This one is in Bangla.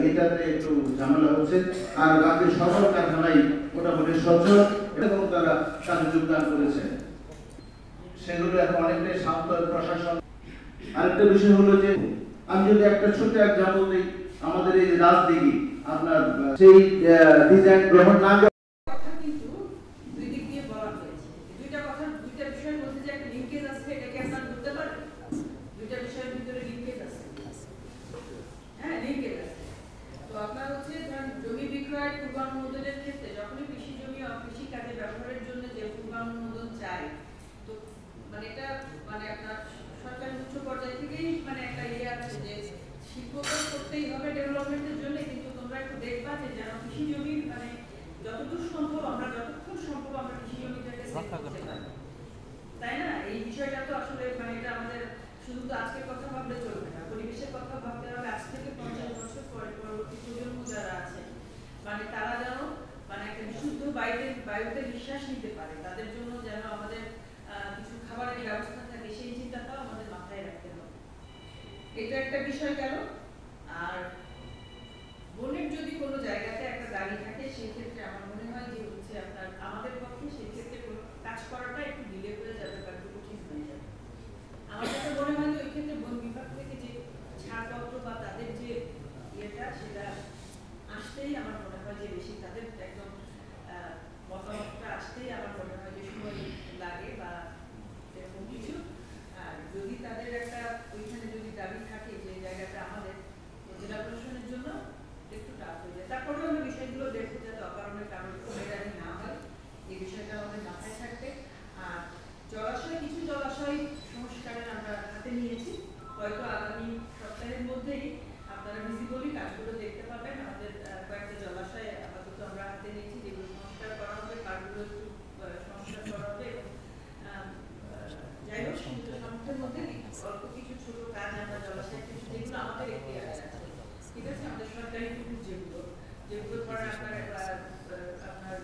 এটাতে একটু ঝামেলা হচ্ছে আর বাকি সকল কারখানাই মোটামুটি সচল এবং তারা কাজে যোগদান করেছে সেগুলো এখন অনেকটাই শান্ত প্রশাসন। আরেকটা বিষয় হলো যে আমি যদি একটা ছোট এক্সাম্পল দিই, আমাদের এই রাজদিঘি আপনার সেই ডিজাইন গ্রহণ না জমি বিক্রয় পূর্বানুমোদনের ক্ষেত্রে যখনই কৃষি জমি কৃষি কাজে ব্যবহারের জন্য যে পূর্বানুমোদন চাই, তো মানে এটা মানে আপনার সরকারি উচ্চ পর্যায় থেকেই মানে একটা আছে যে শিল্পকাজ করতেই হবে ডেভেলপমেন্টের জন্য, কিন্তু তোমরা একটু দেখবা যে যেন কৃষি জমি মানে যতদূর সম্ভব আমরা যতক্ষণ সম্ভব আমরা কৃষি জমিটাকে রক্ষা করতে পারি, তাই না? এই বিষয়টা তো আসলে মানে এটা আমাদের শুধু তো আজকের কথা ভাবলে চলবে না, পরিবেশের কথা ভাবতে হবে আজ থেকে 50 বছর পরে পরবর্তী প্রজন্ম যারা আছে মানে তারা যেন মানে একটা বিশুদ্ধ বায়ুতে নিঃশ্বাস নিতে পারে, তাদের জন্য যেন আমাদের কিছু খাবারের ব্যবস্থা থাকে সেই চিন্তাটাও আমাদের মাথায় রাখতে হবে। এটা একটা বিষয় গেল। আর বনের যদি কোনো জায়গাতে একটা গাড়ি থাকে সেই ক্ষেত্রে আমার মনে হয় যে হচ্ছে আপনার আমাদের পক্ষে সেই ক্ষেত্রে কোনো কাজ করাটা একটু ডিলে হয়ে যাবে বা একটু কঠিন হয়ে যাবে। আমার কাছে মনে হয় যে ওই ক্ষেত্রে বন বিভাগ থেকে যে ছাড়পত্র বা তাদের যে ইয়েটা সেটা আসতেই আমার মনে হয় যে বেশি তাদের একদম মতামতটা আসতেই আমার মনে হয় যে সময় লাগে বা এরকম কিছু। আর যদি তাদের একটা ওইখানে যদি দাবি থাকে যে জায়গাটা আমাদের জেলা প্রশাসনের জন্য একটু টাফ হয়ে যায়, তারপরেও আমি বিষয়গুলো দেখতে যাতে অকারণে কারণ মেটানি না হয় এই বিষয়টা আমাদের মাথায় থাকবে। আর কিছু জলাশয় সংস্কারের আমরা হাতে নিয়েছি, হয়তো আগামী সপ্তাহের মধ্যেই আপনারা ভিজিবলি কাজগুলো দেখতে পাবেন। আমাদের কয়েকটা জলাশয় আপাতত আমরা হাতে নিয়েছি যেগুলো সংস্কার করা হবে, কাজগুলো একটু সংস্কার করা হবে এবং যাই হোক সামর্থ্যের মধ্যে অল্প কিছু ছোট কাজ আমরা জলাশয় কিছু যেগুলো আমাদের একটি আছে, ঠিক আছে, আমাদের সরকারি যেগুলো ধরেন আপনার